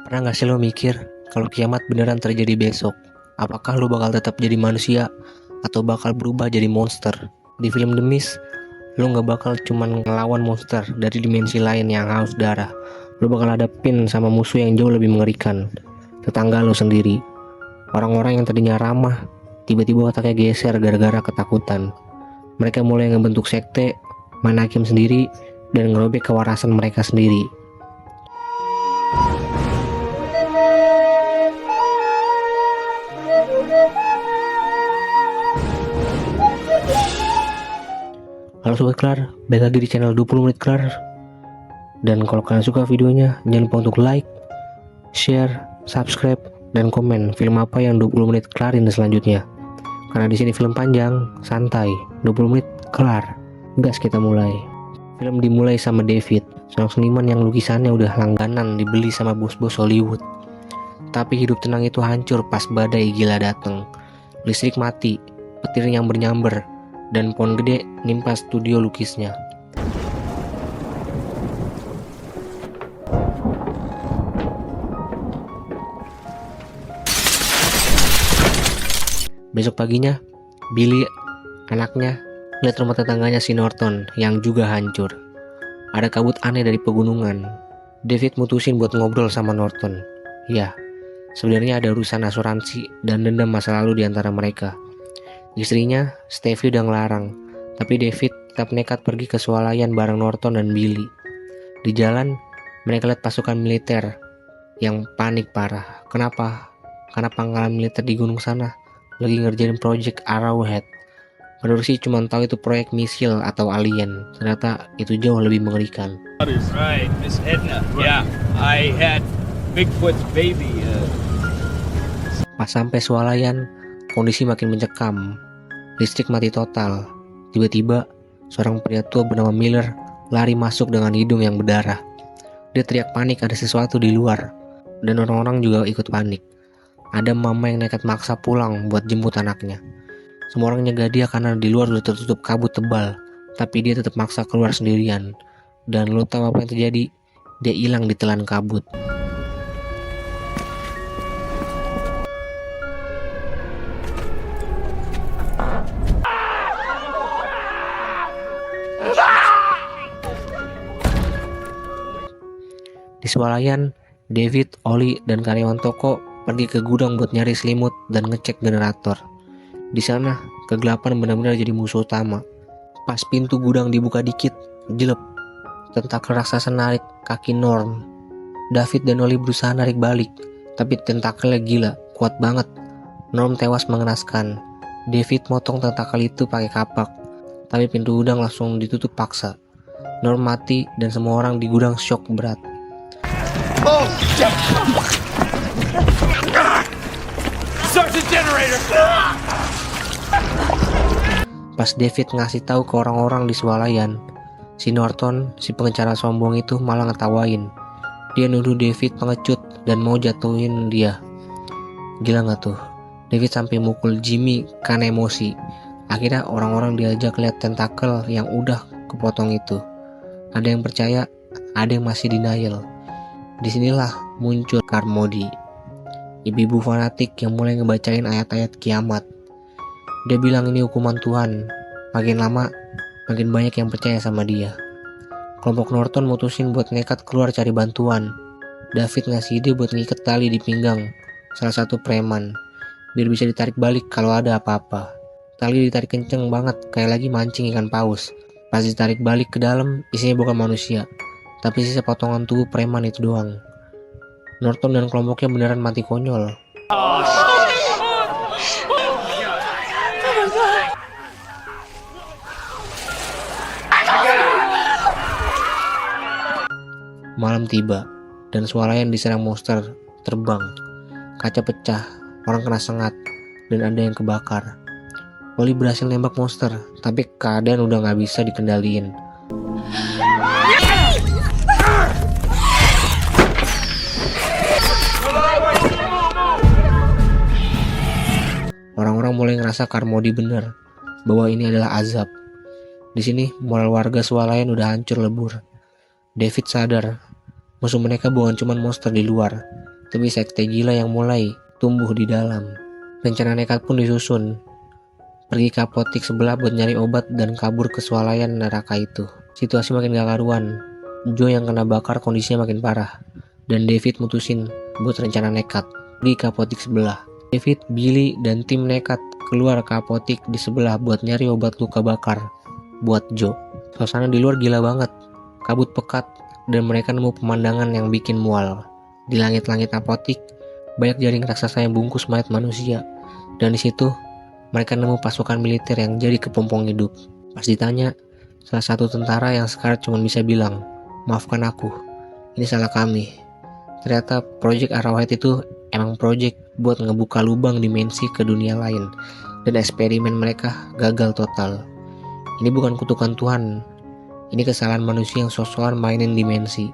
Pernah gak sih lo mikir kalau kiamat beneran terjadi besok, apakah lo bakal tetap jadi manusia atau bakal berubah jadi monster? Di film The Mist, lo gak bakal cuman ngelawan monster dari dimensi lain yang haus darah. Lo bakal hadapin sama musuh yang jauh lebih mengerikan, tetangga lo sendiri. Orang-orang yang tadinya ramah, tiba-tiba otaknya geser gara-gara ketakutan. Mereka mulai ngebentuk sekte, main hakim sendiri, dan ngerobek kewarasan mereka sendiri. Halo Sobat Kelar, balik lagi di channel 20 Menit Kelar. Dan kalau kalian suka videonya, jangan lupa untuk like, share, subscribe, dan komen film apa yang 20 menit kelarin selanjutnya. Karena di sini film panjang, santai, 20 menit kelar. Gas kita mulai. Film dimulai sama David, seorang seniman yang lukisannya udah langganan dibeli sama bos-bos Hollywood. Tapi hidup tenang itu hancur pas badai gila datang. Listrik mati, petir yang bernyamber, dan pohon gede nimpa studio lukisnya. Besok paginya, Billy, anaknya, lihat rumah tetangganya si Norton yang juga hancur. Ada kabut aneh dari pegunungan. David mutusin buat ngobrol sama Norton. Ya, sebenarnya ada urusan asuransi dan dendam masa lalu di antara mereka. Istrinya, Stevie udah ngelarang, tapi David tetap nekat pergi ke swalayan bareng Norton dan Billy. Di jalan, mereka lihat pasukan militer yang panik parah. Kenapa? Karena pangkalan militer di gunung sana lagi ngerjain project Arrowhead. Menurut sih cuma tahu itu proyek misil atau alien. Ternyata itu jauh lebih mengerikan. Right, Miss Edna. Yeah, I had Bigfoot's baby. Pas sampai swalayan, kondisi makin mencekam. Listrik mati total. Tiba-tiba, seorang pria tua bernama Miller lari masuk dengan hidung yang berdarah. Dia teriak panik ada sesuatu di luar, dan orang-orang juga ikut panik. Ada mama yang nekat maksa pulang buat jemput anaknya. Semua orang nyegah dia karena di luar udah tertutup kabut tebal, tapi dia tetap maksa keluar sendirian. Dan lo tahu apa yang terjadi? Dia hilang ditelan kabut. Di swalayan, David, Oli, dan karyawan toko pergi ke gudang buat nyari selimut dan ngecek generator. Di sana, kegelapan benar-benar jadi musuh utama. Pas pintu gudang dibuka dikit, jelek. Tentakel raksasa narik kaki Norm. David dan Oli berusaha narik balik, tapi tentakelnya gila, kuat banget. Norm tewas mengenaskan. David motong tentakel itu pakai kapak, tapi pintu gudang langsung ditutup paksa. Norm mati dan semua orang di gudang shock berat. Oh, shit! Start the generator! Pas David ngasih tahu ke orang-orang di swalayan, si Norton, si pengecara sombong itu malah ngetawain. Dia nuduh David pengecut dan mau jatuhin dia. Gila gak tuh? David sampai mukul Jimmy karena emosi. Akhirnya orang-orang diajak lihat tentakel yang udah kepotong itu. Ada yang percaya, ada yang masih denial. Disinilah muncul Carmody, ibu-ibu fanatik yang mulai ngebacain ayat-ayat kiamat. Dia bilang ini hukuman Tuhan. Makin lama, makin banyak yang percaya sama dia. Kelompok Norton mutusin buat nekat keluar cari bantuan. David ngasih ide buat ngikat tali di pinggang salah satu preman, biar bisa ditarik balik kalau ada apa-apa. Tali ditarik kenceng banget, kayak lagi mancing ikan paus. Pas ditarik balik ke dalam, isinya bukan manusia, tapi sisa potongan tubuh preman itu doang. Norton dan kelompoknya beneran mati konyol. Malam tiba, dan swalayan diserang monster terbang. Kaca pecah, orang kena sengat, dan ada yang kebakar. Oli berhasil nembak monster, tapi keadaan udah gak bisa dikendaliin. Orang-orang mulai ngerasa Carmody bener, bahwa ini adalah azab. Di sini moral warga swalayan udah hancur lebur. David sadar, musuh mereka bukan cuma monster di luar, tapi sekte gila yang mulai tumbuh di dalam. Rencana nekat pun disusun. Pergi ke apotik sebelah buat nyari obat dan kabur ke swalayan neraka itu. Situasi makin gak karuan. Joe yang kena bakar kondisinya makin parah. Dan David mutusin buat rencana nekat. Pergi ke apotik sebelah. David, Billy, dan tim nekat keluar ke apotik di sebelah buat nyari obat luka bakar buat Joe. Suasana di luar gila banget. Kabut pekat dan mereka nemu pemandangan yang bikin mual. Di langit-langit apotik, banyak jaring raksasa yang bungkus mayat manusia. Dan di situ, mereka nemu pasukan militer yang jadi kepompong hidup. Pas ditanya, salah satu tentara yang sekarat cuma bisa bilang, "Maafkan aku, ini salah kami." Ternyata Project Arrowhead itu emang project buat ngebuka lubang dimensi ke dunia lain. Dan eksperimen mereka gagal total. Ini bukan kutukan Tuhan. Ini kesalahan manusia yang sok-sokan mainin dimensi.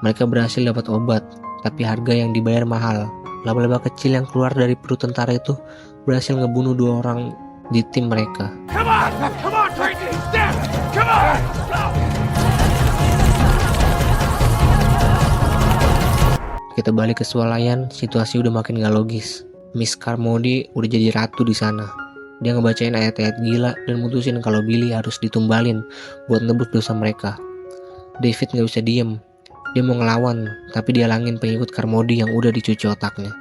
Mereka berhasil dapat obat, tapi harga yang dibayar mahal. Laba-laba kecil yang keluar dari perut tentara itu berhasil ngebunuh 2 orang di tim mereka. Come on, Frankie, stand, come on. Kita balik ke swalayan, situasi udah makin gak logis. Miss Carmody udah jadi ratu di sana. Dia ngebacain ayat-ayat gila dan mutusin kalau Billy harus ditumbalin buat nebus dosa mereka. David gak bisa diem. Dia mau ngelawan, tapi dihalangin pengikut Carmody yang udah dicuci otaknya.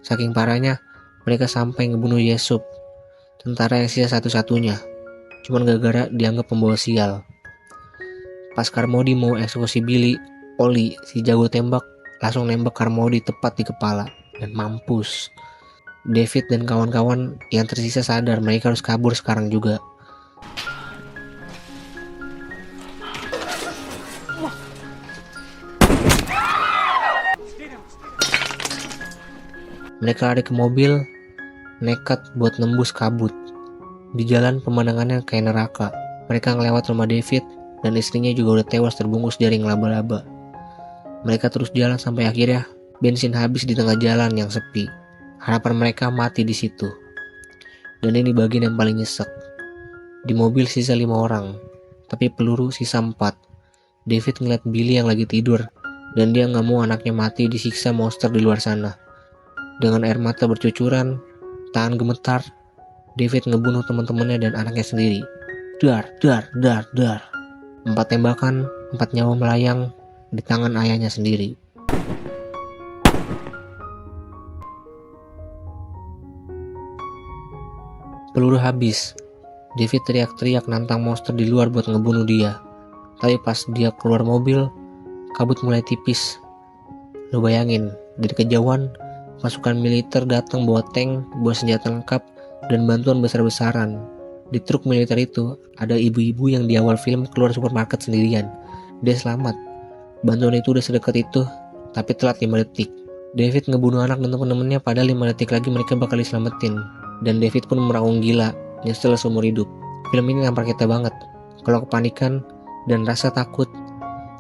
Saking parahnya, mereka sampai ngebunuh Yesup, tentara yang sisa satu-satunya. Cuman gara-gara dianggap pembawa sial. Pas Carmody mau eksekusi Billy, Oli, si jago tembak, langsung nembak Carmody tepat di kepala dan mampus. David dan kawan-kawan yang tersisa sadar mereka harus kabur sekarang juga. Mereka lari ke mobil, nekat buat nembus kabut. Di jalan pemandangannya kayak neraka. Mereka ngelewat rumah David dan istrinya juga udah tewas terbungkus jaring laba-laba. Mereka terus jalan sampai akhirnya bensin habis di tengah jalan yang sepi. Harapan mereka mati di situ. Dan ini bagian yang paling nyesek. Di mobil sisa 5 orang, tapi peluru sisa 4. David ngeliat Billy yang lagi tidur, dan dia gak mau anaknya mati disiksa monster di luar sana. Dengan air mata bercucuran, tangan gemetar, David ngebunuh teman-temannya dan anaknya sendiri. Dar. 4 tembakan, 4 nyawa melayang di tangan ayahnya sendiri. Peluru habis. David teriak-teriak nantang monster di luar buat ngebunuh dia. Tapi pas dia keluar mobil, kabut mulai tipis. Lo bayangin, dari kejauhan, pasukan militer datang bawa tank, bawa senjata lengkap, dan bantuan besar-besaran. Di truk militer itu, ada ibu-ibu yang di awal film keluar supermarket sendirian. Dia selamat. Bantuan itu udah sedekat itu, tapi telat 5 detik. David ngebunuh anak dan temen-temennya padahal 5 detik lagi mereka bakal diselamatin. Dan David pun meraung gila, nyesel seumur hidup. Film ini nampar kita banget. Kalau kepanikan dan rasa takut,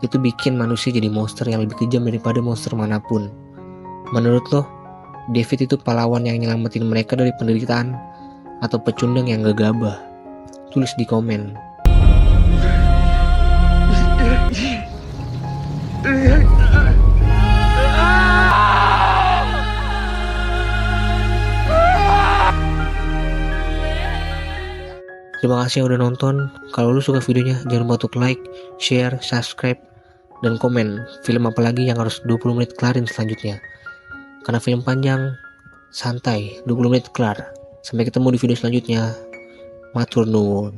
itu bikin manusia jadi monster yang lebih kejam daripada monster manapun. Menurut lo, David itu pahlawan yang nyelamatin mereka dari penderitaan atau pecundang yang gegabah? Tulis di komen. Terima kasih yang udah nonton. Kalau lu suka videonya, jangan lupa untuk like, share, subscribe, dan komen film apa lagi yang harus 20 menit kelarin selanjutnya. Karena film panjang, santai, 20 menit kelar. Sampai ketemu di video selanjutnya. Matur nuwun.